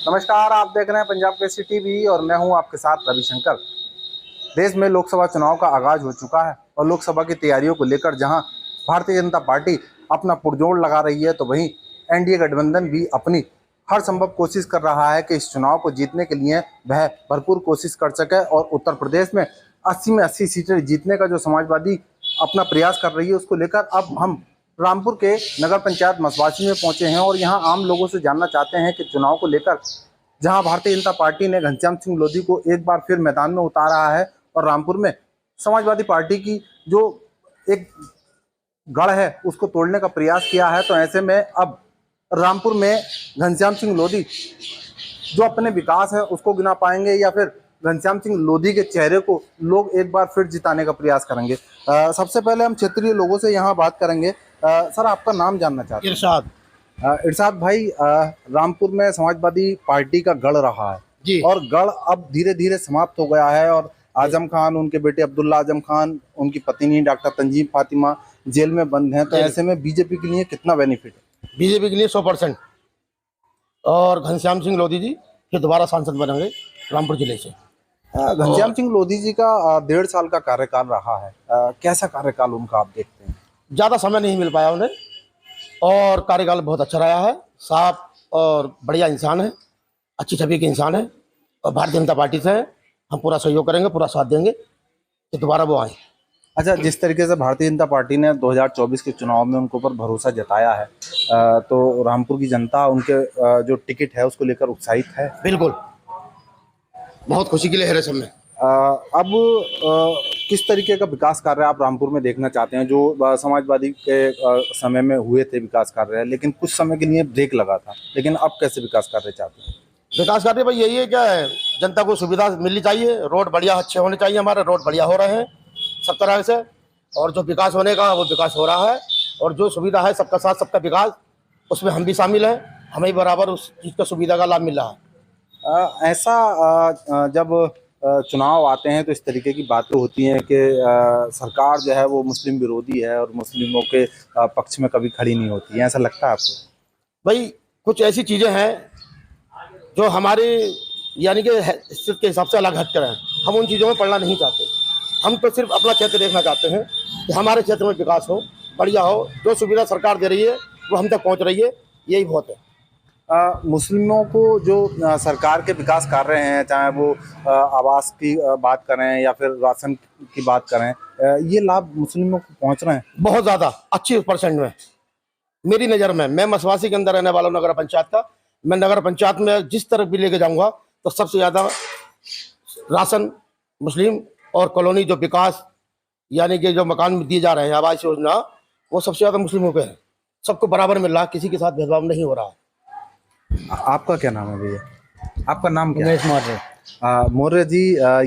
नमस्कार, आप देख रहे हैं पंजाब केसरी टीवी और मैं हूं आपके साथ रविशंकर। देश में लोकसभा चुनाव का आगाज हो चुका है और लोकसभा की तैयारियों को लेकर जहां भारतीय जनता पार्टी अपना पुरजोर लगा रही है, तो वहीं एनडीए गठबंधन भी अपनी हर संभव कोशिश कर रहा है कि इस चुनाव को जीतने के लिए वह भरपूर कोशिश कर सके और उत्तर प्रदेश में 80 में 80 सीटें जीतने का जो समाजवादी अपना प्रयास कर रही है, उसको लेकर अब हम रामपुर के नगर पंचायत मसवासी में पहुंचे हैं और यहां आम लोगों से जानना चाहते हैं कि चुनाव को लेकर जहां भारतीय जनता पार्टी ने घनश्याम सिंह लोधी को एक बार फिर मैदान में उतारा है और रामपुर में समाजवादी पार्टी की जो एक गढ़ है उसको तोड़ने का प्रयास किया है, तो ऐसे में अब रामपुर में घनश्याम सिंह लोधी जो अपने विकास है उसको गिना पाएंगे या फिर घनश्याम सिंह लोधी के चेहरे को लोग एक बार फिर जिताने का प्रयास करेंगे। सबसे पहले हम क्षेत्रीय लोगों से यहाँ बात करेंगे। सर, आपका नाम जानना चाहते हैं। इरशाद। इरशाद भाई, रामपुर में समाजवादी पार्टी का गढ़ रहा है जी। और गढ़ अब धीरे धीरे समाप्त हो गया है और आजम खान, उनके बेटे अब्दुल्ला आजम खान, उनकी पत्नी डॉक्टर तंजीम फातिमा जेल में बंद हैं, तो ऐसे में बीजेपी के लिए कितना बेनिफिट है? बीजेपी के लिए 100% और घनश्याम सिंह लोधी जी फिर दोबारा सांसद बनेंगे रामपुर जिले से। घनश्याम सिंह लोधी जी का 1.5 साल का कार्यकाल रहा है, कैसा कार्यकाल उनका आप देखते हैं? ज़्यादा समय नहीं मिल पाया उन्हें और कार्यकाल बहुत अच्छा रहा है। साफ और बढ़िया इंसान है, अच्छी छवि के इंसान है और भारतीय जनता पार्टी से हम पूरा सहयोग करेंगे, पूरा साथ देंगे कि दोबारा वो आए। अच्छा, जिस तरीके से भारतीय जनता पार्टी ने 2024 के चुनाव में उनके ऊपर भरोसा जताया है, तो रामपुर की जनता उनके जो टिकट है उसको लेकर उत्साहित है? बिल्कुल, बहुत खुशी की लहर है सब में। अब किस तरीके का विकास कार्य आप रामपुर में देखना चाहते हैं? जो समाजवादी के समय में हुए थे विकास कार्य, लेकिन कुछ समय के लिए ब्रेक लगा था, लेकिन अब कैसे विकास कार्य चाहते हैं? विकास कार्य भाई यही है, क्या है, जनता को सुविधा मिलनी चाहिए, रोड बढ़िया अच्छे होने चाहिए, हमारे रोड बढ़िया हो रहे हैं सब तरह से, और जो विकास होने का वो विकास हो रहा है और जो सुविधा है सबका साथ सबका विकास, उसमें हम भी शामिल हैं, हमें बराबर उस चीज़ का सुविधा का लाभ मिल रहा है। जब चुनाव आते हैं तो इस तरीके की बातें होती हैं कि सरकार जो है वो मुस्लिम विरोधी है और मुस्लिमों के पक्ष में कभी खड़ी नहीं होती है, ऐसा लगता है आपको? भाई कुछ ऐसी चीज़ें हैं जो हमारे यानी कि हिस्से के हिसाब से अलग हटकर हैं, हम उन चीज़ों में पढ़ना नहीं चाहते। हम तो सिर्फ अपना क्षेत्र देखना चाहते हैं कि हमारे क्षेत्र में विकास हो, बढ़िया हो, जो सुविधा सरकार दे रही है वो हम तक पहुंच रही है, यही बहुत है। मुस्लिमों को जो सरकार के विकास कर रहे हैं, चाहे वो आवास की बात करें या फिर राशन की बात करें, ये लाभ मुस्लिमों को पहुंच रहे हैं? बहुत ज़्यादा अच्छी परसेंट में मेरी नज़र में। मैं मसवासी के अंदर रहने वाला हूँ, नगर पंचायत का। मैं नगर पंचायत में जिस तरफ भी लेके जाऊँगा तो सबसे ज़्यादा राशन मुस्लिम और कॉलोनी जो विकास यानी कि जो मकान दिए जा रहे हैं, आवास योजना, वो सबसे ज़्यादा मुस्लिमों के हैं। सबको बराबर मिल रहा है, किसी के साथ भेदभाव नहीं हो रहा है। आपका क्या नाम है भैया? आपका नाम क्या है? उमेश मौर्य। मौर्य जी,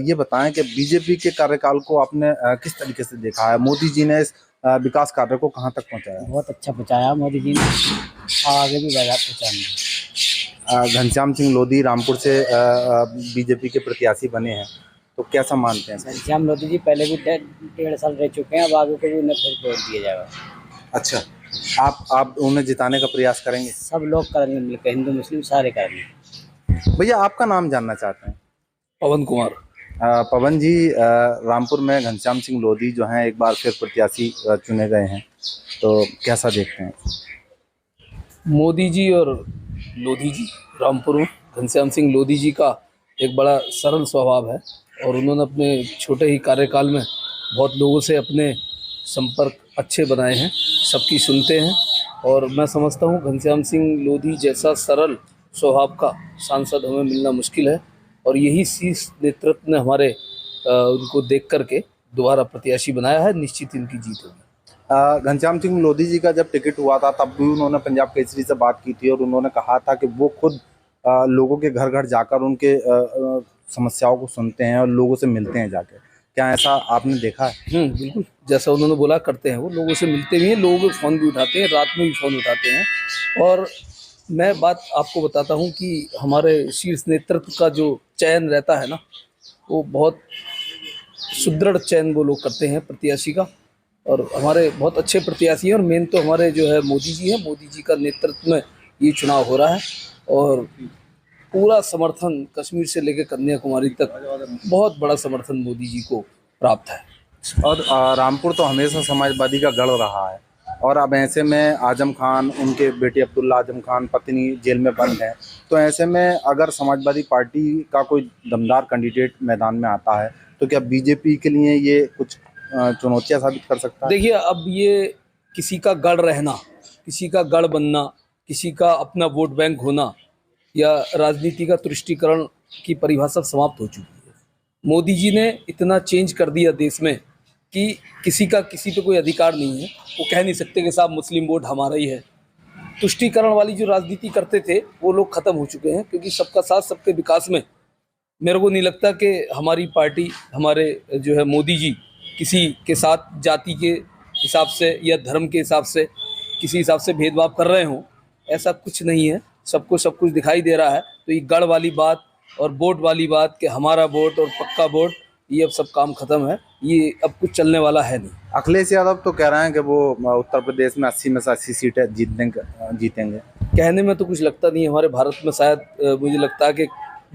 ये बताएं कि बीजेपी के कार्यकाल को आपने किस तरीके से देखा है? मोदी जी ने इस विकास कार्य को कहां तक पहुंचाया? बहुत अच्छा पहुँचाया मोदी जी ने, आगे भी पहुँचाएंगे। घनश्याम सिंह लोधी रामपुर से बीजेपी के प्रत्याशी बने हैं, तो कैसा मानते हैं? घनश्याम लोधी जी पहले भी 1.5 साल रह चुके हैं, अब आगे को भी उन्हें फिर वोट दिया जाएगा। अच्छा, आप उन्हें जिताने का प्रयास करेंगे? सब लोग करेंगे मिलकर, हिंदू मुस्लिम सारे करेंगे। भैया, आपका नाम जानना चाहते हैं? पवन कुमार। पवन जी, रामपुर में घनश्याम सिंह लोधी जो हैं एक बार फिर प्रत्याशी चुने गए हैं, तो कैसा देखते हैं? मोदी जी और लोधी जी, रामपुर में घनश्याम सिंह लोधी जी का एक बड़ा सरल स्वभाव है और उन्होंने अपने छोटे ही कार्यकाल में बहुत लोगों से अपने संपर्क अच्छे बनाए हैं, सबकी सुनते हैं और मैं समझता हूँ घनश्याम सिंह लोधी जैसा सरल स्वभाव का सांसद हमें मिलना मुश्किल है और यही शीर्ष नेतृत्व ने हमारे उनको देख करके दोबारा प्रत्याशी बनाया है। निश्चित इनकी जीत होगी। घनश्याम सिंह लोधी जी का जब टिकट हुआ था तब भी उन्होंने पंजाब केसरी से बात की थी और उन्होंने कहा था कि वो खुद लोगों के घर घर जाकर उनके समस्याओं को सुनते हैं और लोगों से मिलते हैं जाकर। क्या ऐसा आपने देखा है? बिल्कुल, जैसा उन्होंने बोला करते हैं, वो लोगों से मिलते भी हैं, लोगों के फ़ोन भी उठाते हैं, रात में भी फ़ोन उठाते हैं। और मैं बात आपको बताता हूँ कि हमारे शीर्ष नेतृत्व का जो चयन रहता है ना, वो बहुत सुदृढ़ चयन वो लोग करते हैं प्रत्याशी का और हमारे बहुत अच्छे प्रत्याशी हैं और मेन तो हमारे जो है मोदी जी हैं। मोदी जी का नेतृत्व में ये चुनाव हो रहा है और पूरा समर्थन कश्मीर से लेकर कन्याकुमारी तक बहुत बड़ा समर्थन मोदी जी को प्राप्त है। और रामपुर तो हमेशा समाजवादी का गढ़ रहा है, और अब ऐसे में आजम खान, उनके बेटे अब्दुल्ला आजम खान पत्नी जेल में बंद है, तो ऐसे में अगर समाजवादी पार्टी का कोई दमदार कैंडिडेट मैदान में आता है तो क्या बीजेपी के लिए ये कुछ चुनौतियां साबित कर सकता है? देखिए, अब ये किसी का गढ़ रहना, किसी का गढ़ बनना, किसी का अपना वोट बैंक होना या राजनीति का तुष्टीकरण की परिभाषा समाप्त हो चुकी है। मोदी जी ने इतना चेंज कर दिया देश में कि किसी का किसी पे कोई अधिकार नहीं है। वो कह नहीं सकते कि साहब मुस्लिम वोट हमारा ही है। तुष्टीकरण वाली जो राजनीति करते थे वो लोग ख़त्म हो चुके हैं, क्योंकि सबका साथ सबके विकास में मेरे को नहीं लगता कि हमारी पार्टी, हमारे जो है मोदी जी किसी के साथ जाति के हिसाब से या धर्म के हिसाब से किसी हिसाब से भेदभाव कर रहे हों। ऐसा कुछ नहीं है, सबको सब कुछ दिखाई दे रहा है। तो ये गढ़ वाली बात और वोट वाली बात कि हमारा वोट और पक्का वोट, ये अब सब काम खत्म है, ये अब कुछ चलने वाला है नहीं। अखिलेश यादव तो कह रहे हैं कि वो उत्तर प्रदेश में 80 में से 80 सीटें जीतेंगे। कहने में तो कुछ लगता नहीं है। हमारे भारत में शायद मुझे लगता है कि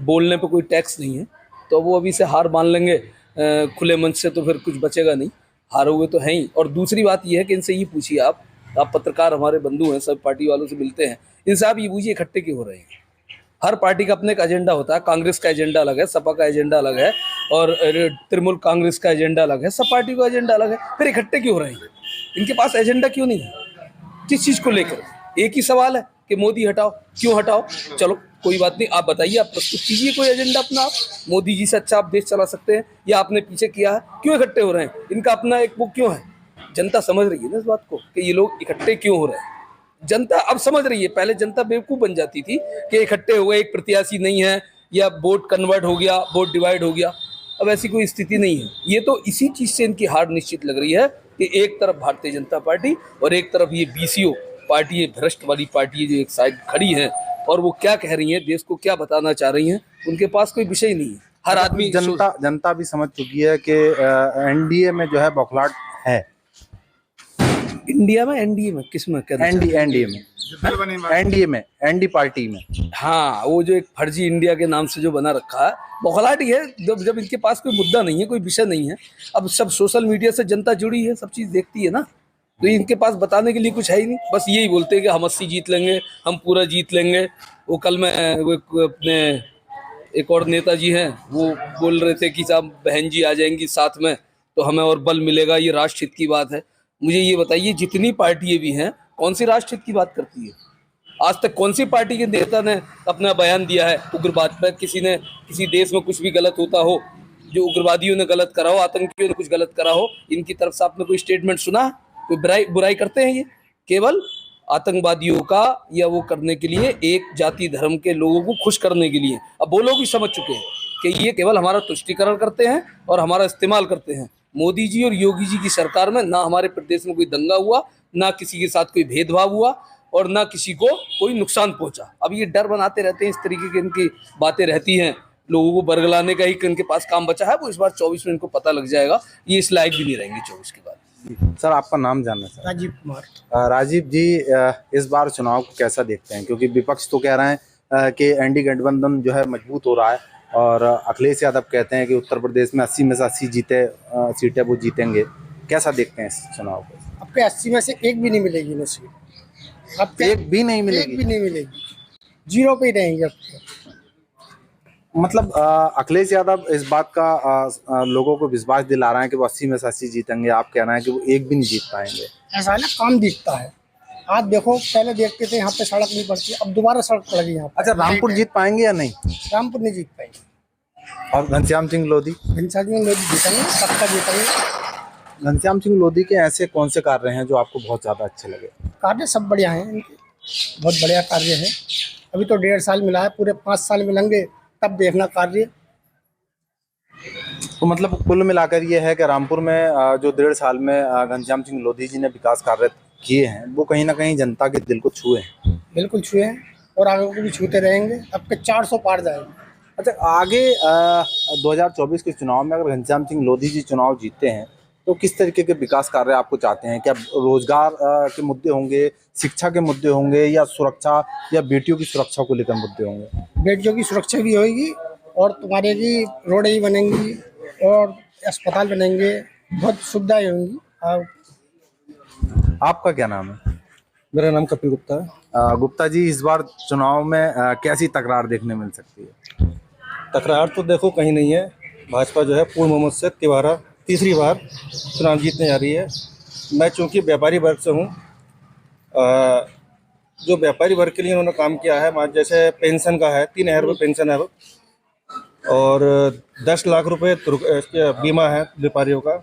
बोलने पे कोई टैक्स नहीं है, तो वो अभी से हार मान लेंगे खुले मंच से, तो फिर कुछ बचेगा नहीं। हारे हुए तो हैं ही। और दूसरी बात ये है कि इनसे ये पूछिए, आप पत्रकार हमारे बंधु हैं, सब पार्टी वालों से मिलते हैं, इनसे आप ये पूछिए इकट्ठे क्यों हो रहे हैं। हर पार्टी का अपने एक एजेंडा होता है। कांग्रेस का एजेंडा अलग है, सपा का एजेंडा अलग है, और तृणमूल कांग्रेस का एजेंडा अलग है, सब पार्टी का एजेंडा अलग है। फिर इकट्ठे क्यों हो रहे हैं? इनके पास एजेंडा क्यों नहीं है? किस चीज़ को लेकर? एक ही सवाल है कि मोदी हटाओ, क्यों हटाओ? चलो कोई बात नहीं, आप बताइए, आप प्रस्तुत कीजिए कोई एजेंडा अपना। आप मोदी जी से अच्छा आप देश चला सकते हैं, या आपने पीछे किया है? क्यों इकट्ठे हो रहे हैं? इनका अपना एक वो क्यों है? जनता समझ रही है ना इस बात को कि ये लोग इकट्ठे क्यों हो रहे हैं। जनता अब समझ रही है। पहले जनता बेवकूफ़ बन जाती थी कि इकट्ठे हुए, एक प्रत्याशी नहीं है, या वोट कन्वर्ट हो गया, वोट डिवाइड हो गया। अब ऐसी कोई स्थिति नहीं है। ये तो इसी चीज़ से इनकी हार निश्चित लग रही है कि एक तरफ भारतीय जनता पार्टी और एक तरफ ये बीसीओ पार्टी, ये भ्रष्ट वाली पार्टी जो एक साइड खड़ी है, और वो क्या कह रही हैं, देश को क्या बताना चाह रही हैं, उनके पास कोई विषय नहीं है। हर आदमी, जनता भी समझ चुकी है कि एनडीए में जो है बौखलाहट है। इंडिया में, एनडीए में, किस में? एनडीए में एनडी पार्टी में। हाँ, वो जो एक फर्जी इंडिया के नाम से जो बना रखा है, बौखलाहट ही है। जब इनके पास कोई मुद्दा नहीं है, कोई विषय नहीं है। अब सब सोशल मीडिया से जनता जुड़ी है, सब चीज़ देखती है ना, तो इनके पास बताने के लिए कुछ है ही नहीं। बस यही बोलते हैं कि हम 80 जीत लेंगे, हम पूरा जीत लेंगे। वो कल में वो अपने एक और नेताजी हैं, वो बोल रहे थे कि साहब बहन जी आ जाएंगी साथ में तो हमें और बल मिलेगा, ये राष्ट्रहित की बात है। मुझे ये बताइए, जितनी पार्टियां भी हैं, कौन सी राष्ट्रहित की बात करती है? आज तक कौन सी पार्टी के नेता ने अपना बयान दिया है उग्रवाद पर? किसी ने, किसी देश में कुछ भी गलत होता हो, जो उग्रवादियों ने गलत करा हो, आतंकियों ने कुछ गलत करा हो, इनकी तरफ से आपने कोई स्टेटमेंट सुना है? कोई बुराई करते हैं? ये केवल आतंकवादियों का या वो करने के लिए, एक जाति धर्म के लोगों को खुश करने के लिए। अब वो लोग भी समझ चुके हैं कि ये केवल हमारा तुष्टीकरण करते हैं और हमारा इस्तेमाल करते हैं। मोदी जी और योगी जी की सरकार में ना हमारे प्रदेश में कोई दंगा हुआ, ना किसी के साथ कोई भेदभाव हुआ, और ना किसी को कोई नुकसान पहुंचा। अब ये डर बनाते रहते हैं, इस तरीके की इनकी बातें रहती हैं, लोगों को बरगलाने का ही इनके पास काम बचा है। वो इस बार 24 में इनको पता लग जाएगा, ये इस लायक भी नहीं रहेंगे 24 के बाद। सर, आपका नाम जानना सर? राजीव कुमार। राजीव जी, इस बार चुनाव को कैसा देखते हैं? क्योंकि विपक्ष तो कह रहे हैं कि एनडी गठबंधन जो है मजबूत हो रहा है, और अखिलेश यादव कहते हैं कि उत्तर प्रदेश में 80 में से 80 सीटें वो जीतेंगे। कैसा देखते हैं इस चुनाव को? आपके 80 में से एक भी नहीं मिलेगी ना सीट। आपके एक भी नहीं मिलेगी? एक भी नहीं मिलेगी, 0 पे ही रहेंगे आपके। मतलब अखिलेश यादव इस बात का लोगों को विश्वास दिला रहे हैं कि वो 80 में से 80 जीतेंगे। आप कह रहे हैं कि वो एक भी नहीं जीत पाएंगे। ऐसा है ना, काम दिखता है। आज देखो, पहले देखते थे यहाँ पे सड़क नहीं पड़ती, अब दोबारा सड़क पड़ गई यहाँ पे। अच्छा, रामपुर जीत पाएंगे या नहीं? रामपुर नहीं जीत पाएंगे। और घनश्याम सिंह लोधी? घनश्याम सिंह लोधी जीतेंगे, पक्का जीतेंगे। घनश्याम सिंह लोधी के ऐसे कौन से कार्य हैं जो आपको बहुत ज़्यादा अच्छे लगे? कार्य सब बढ़िया हैं इनके, बहुत बढ़िया कार्य है। अभी तो 1.5 साल मिला है, पूरे 5 साल मिलेंगे तब देखना कार्य। तो मतलब कुल मिलाकर ये है कि रामपुर में जो 1.5 साल में घनश्याम सिंह लोधी जी ने विकास कार्य किए हैं, वो कहीं ना कहीं जनता के दिल को छुए हैं। बिल्कुल छुए हैं, और आगे को भी छूते रहेंगे। अब के 400 पार जाएंगे। अच्छा, आगे 2024 के चुनाव में अगर घनश्याम सिंह लोधी जी चुनाव जीतते हैं तो किस तरीके के विकास कार्य आपको चाहते हैं? क्या रोजगार के मुद्दे होंगे, शिक्षा के मुद्दे होंगे, या सुरक्षा या बेटियों की सुरक्षा को लेकर मुद्दे होंगे? बेटियों की सुरक्षा भी होगी और तुम्हारे की रोडें ही बनेंगी और अस्पताल बनेंगे, बहुत सुविधाएं होंगी। आपका क्या नाम है? मेरा नाम कपिल गुप्ता है। गुप्ता जी, इस बार चुनाव में कैसी तकरार देखने मिल सकती है? तकरार तो देखो कहीं नहीं है। भाजपा जो है पूर्ण बहुमत से तिबारा तीसरी बार चुनाव जीतने जा रही है। मैं चूंकि व्यापारी वर्ग से हूँ, जो व्यापारी वर्ग के लिए उन्होंने काम किया है, मान जैसे पेंशन का है, 3,000 रुपये पेंशन है और 10 लाख रुपए बीमा है व्यापारियों का।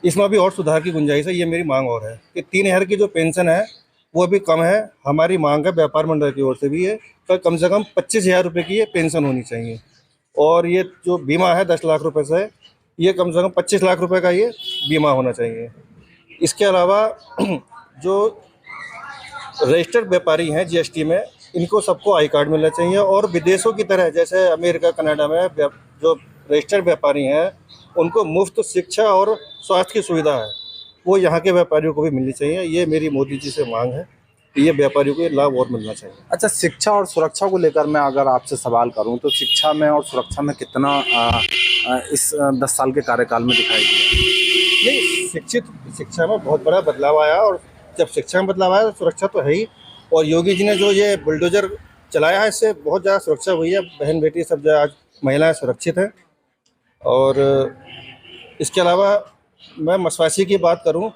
इसमें भी और सुधार की गुंजाइश है। ये मेरी मांग और है कि 3,000 की जो पेंशन है वो भी कम है। हमारी मांग है व्यापार मंडल की ओर से भी है तो कम से कम 25,000 रुपये की ये पेंशन होनी चाहिए। और ये जो बीमा है 10 लाख रुपए से, ये कम से कम 25 लाख रुपए का ये बीमा होना चाहिए। इसके अलावा जो रजिस्टर्ड व्यापारी हैं जीएसटी में, इनको सबको आई कार्ड मिलना चाहिए और विदेशों की तरह जैसे अमेरिका कनाडा में जो रजिस्टर्ड व्यापारी हैं उनको मुफ्त शिक्षा और स्वास्थ्य की सुविधा है, वो यहाँ के व्यापारियों को भी मिलनी चाहिए। ये मेरी मोदी जी से मांग है कि ये व्यापारियों को लाभ और मिलना चाहिए। अच्छा, शिक्षा और सुरक्षा को लेकर मैं अगर आपसे सवाल करूं तो शिक्षा में और सुरक्षा में कितना इस 10 साल के कार्यकाल में दिखाई दिया? नहीं, शिक्षा में बहुत बड़ा बदलाव आया और जब शिक्षा में बदलाव आया तो सुरक्षा तो है ही। और योगी जी ने जो ये बुलडोजर चलाया है इससे बहुत ज़्यादा सुरक्षा हुई है। बहन बेटी सब जो आज महिलाएं सुरक्षित हैं। और इसके अलावा मैं मसवासी की बात करूं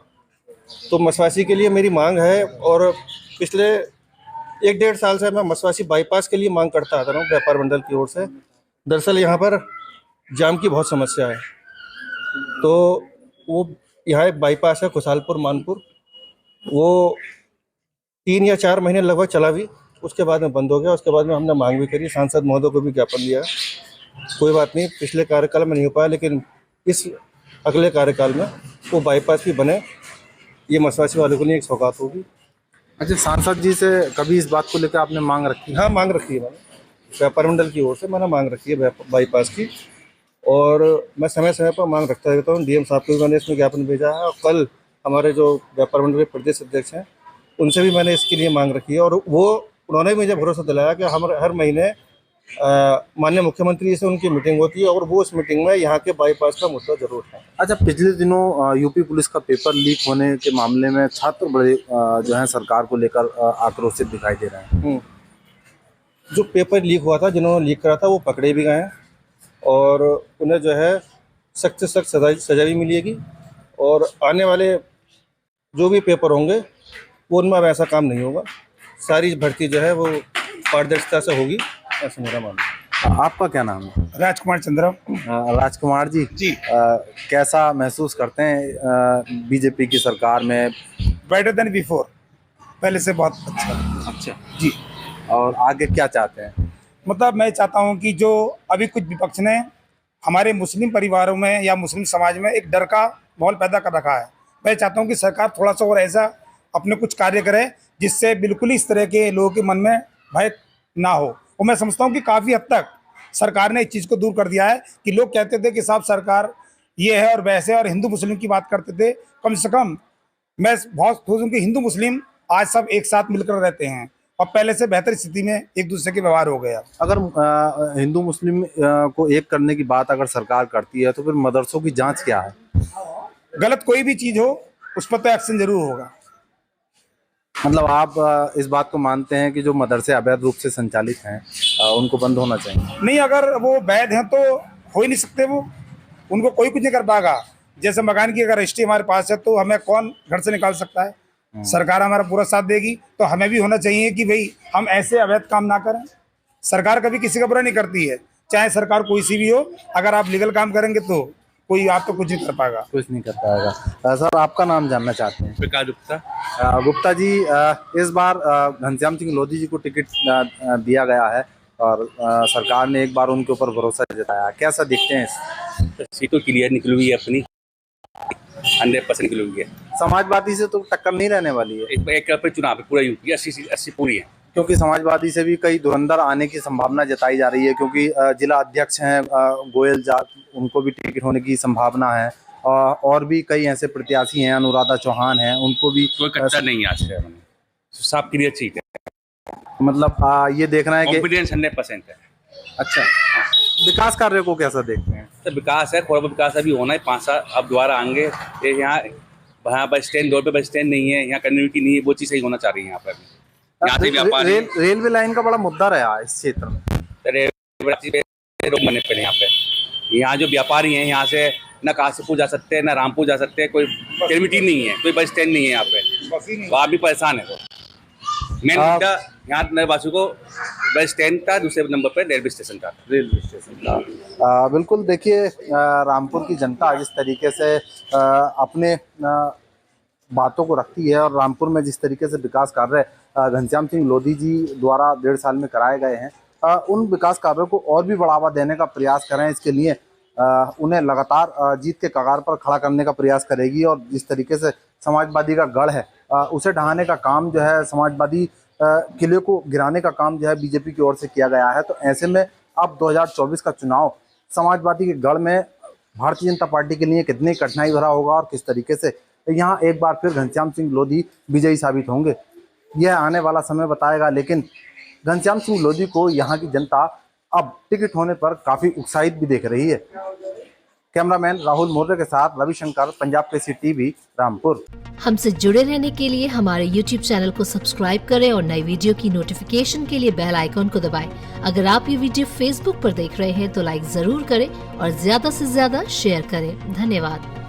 तो मसवासी के लिए मेरी मांग है और पिछले 1-1.5 साल से मैं मसवासी बाईपास के लिए मांग करता आता रहा हूँ व्यापार मंडल की ओर से। दरअसल यहाँ पर जाम की बहुत समस्या है, तो वो यहाँ एक बाईपास है खुशहालपुर मानपुर, वो 3 या 4 महीने लगभग चला भी, उसके बाद में बंद हो गया। उसके बाद में हमने मांग भी करी, सांसद महोदय को भी ज्ञापन दिया। कोई बात नहीं, पिछले कार्यकाल में नहीं हो पाया, लेकिन इस अगले कार्यकाल में वो बाईपास भी बने। ये मसवासी वालों के लिए एक सौगात होगी। अच्छा, सांसद जी से कभी इस बात को लेकर आपने मांग रखी? हाँ, मांग रखी है मैंने, व्यापार मंडल की ओर से मैंने मांग रखी है बाईपास की। और मैं समय समय पर मांग रखता रहता हूँ। डीएम साहब को भी मैंने इसमें ज्ञापन भेजा है और कल हमारे जो व्यापार मंडल के प्रदेश अध्यक्ष हैं उनसे भी मैंने इसके लिए मांग रखी है। और उन्होंने मुझे भरोसा दिलाया कि हम हर महीने माननीय मुख्यमंत्री से उनकी मीटिंग होती है और वो उस मीटिंग में यहाँ के बाईपास का मुद्दा जरूर है। अच्छा, पिछले दिनों यूपी पुलिस का पेपर लीक होने के मामले में छात्र बड़े जो है सरकार को लेकर आक्रोशित दिखाई दे रहे हैं। जो पेपर लीक हुआ था, जिन्होंने लीक करा था, वो पकड़े भी गए हैं और उन्हें जो है सख्त से सख्त सजा भी मिलेगी। और आने वाले जो भी पेपर होंगे वो उनमें अब ऐसा काम नहीं होगा। सारी भर्ती जो है वो पारदर्शिता से होगी, ऐसा मेरा मानना है। आपका क्या नाम है? राजकुमार चंद्र। राजकुमार जी, कैसा महसूस करते हैं बीजेपी की सरकार में? बेटर देन बिफोर, पहले से बहुत अच्छा। अच्छा जी। और आगे क्या चाहते हैं? मतलब मैं चाहता हूं कि जो अभी कुछ विपक्ष ने हमारे मुस्लिम परिवारों में या मुस्लिम समाज में एक डर का माहौल पैदा कर रखा है, मैं चाहता हूं कि सरकार थोड़ा सा और ऐसा अपने कुछ कार्य करे जिससे बिल्कुल इस तरह के लोगों के मन में भय ना हो। और मैं समझता हूं कि काफ़ी हद तक सरकार ने इस चीज़ को दूर कर दिया है कि लोग कहते थे कि साहब सरकार ये है और वैसे और हिंदू मुस्लिम की बात करते थे। कम से कम मैं बहुत खुश हूँ कि हिंदू मुस्लिम आज सब एक साथ मिलकर रहते हैं और पहले से बेहतर स्थिति में एक दूसरे के व्यवहार हो गया। अगर हिंदू मुस्लिम को एक करने की बात अगर सरकार करती है तो फिर मदरसों की जांच क्या है? गलत कोई भी चीज़ हो उस पर तो एक्शन जरूर होगा। मतलब आप इस बात को मानते हैं कि जो मदरसे अवैध रूप से संचालित हैं उनको बंद होना चाहिए? नहीं, अगर वो वैध हैं तो हो ही नहीं सकते, वो उनको कोई कुछ नहीं कर पाएगा। जैसे मकान की अगर रजिस्ट्री हमारे पास है तो हमें कौन घर से निकाल सकता है? सरकार हमारा पूरा साथ देगी, तो हमें भी होना चाहिए कि भाई हम ऐसे अवैध काम ना करें। सरकार कभी किसी का बुरा नहीं करती है, चाहे सरकार कोई सी भी हो। अगर आप लीगल काम करेंगे तो कोई आप तो कुछ नहीं कर पाएगा। कुछ नहीं कर पाएगा। सर, आपका नाम जानना चाहते हैं? प्रकाश गुप्ता। गुप्ता जी, इस बार घनश्याम सिंह लोधी जी को टिकट दिया गया है और सरकार ने एक बार उनके ऊपर भरोसा जताया, कैसा देखते हैं? सीट तो क्लियर निकली हुई है अपनी, 100% निकली हुई है। समाजवादी से तो टक्कर नहीं रहने वाली है। एक पे चुनाव है, पूरा यूपी 80 पूरी है। क्योंकि समाजवादी से भी कई धुरंधर आने की संभावना जताई जा रही है, क्योंकि जिला अध्यक्ष हैं गोयल जाट, उनको भी टिकट होने की संभावना है। और भी कई ऐसे प्रत्याशी हैं, अनुराधा चौहान हैं, उनको भी कोई कच्चा नहीं है आज से मैंने सब क्लियर चीज है, मतलब ये देखना है कि कॉन्फिडेंस 100% है। अच्छा विकास कार्य को कैसा देखते हैं? तो विकास है, थोड़ा बहुत विकास अभी होना है, 5 साल अब दोबारा आएंगे। ये यहाँ बस स्टैंड, रोड पे बस स्टैंड नहीं है, यहाँ कनेक्टिविटी नहीं है, वो चीज़ सही होना चाह रही है यहाँ पर। यहाँ से व्यापारी रेलवे लाइन का बड़ा मुद्दा रहा है इस क्षेत्र में। रोड बने पे यहाँ पे, यहाँ जो व्यापारी हैं यहाँ से ना काशीपुर जा सकते हैं, ना रामपुर जा सकते हैं, कोई कनेक्टिविटी नहीं है, कोई बस स्टैंड नहीं है यहाँ पे, तो आप भी परेशान है। तो मेन मुद्दा यहाँ नगरवासियों को बस स्टैंड था, दूसरे नंबर पे रेलवे स्टेशन था। बिल्कुल देखिए, रामपुर की जनता जिस तरीके से अपने बातों को रखती है और रामपुर में जिस तरीके से विकास कार्य घनश्याम सिंह लोधी जी द्वारा 1.5 साल में कराए गए हैं, उन विकास कार्यों को और भी बढ़ावा देने का प्रयास करें। इसके लिए उन्हें लगातार जीत के कगार पर खड़ा करने का प्रयास करेगी और जिस तरीके से समाजवादी का गढ़ है उसे ढहाने का काम जो है, समाजवादी किले को गिराने का काम जो है बीजेपी की ओर से किया गया है। तो ऐसे में अब 2024 का चुनाव समाजवादी के गढ़ में भारतीय जनता पार्टी के लिए कितनी कठिनाई भरा होगा और किस तरीके से यहाँ एक बार फिर घनश्याम सिंह लोधी विजयी साबित होंगे, यह आने वाला समय बताएगा। लेकिन घनश्याम सिंह लोधी को यहाँ की जनता अब टिकट होने पर काफ़ी उत्साहित भी देख रही है। कैमरामैन राहुल मौर्य के साथ रविशंकर, पंजाब केसरी टीवी, रामपुर। हमसे जुड़े रहने के लिए हमारे YouTube चैनल को सब्सक्राइब करें और नई वीडियो की नोटिफिकेशन के लिए बेल आइकॉन को दबाएं। अगर आप ये वीडियो Facebook पर देख रहे हैं तो लाइक जरूर करें और ज्यादा से ज्यादा शेयर करें। धन्यवाद।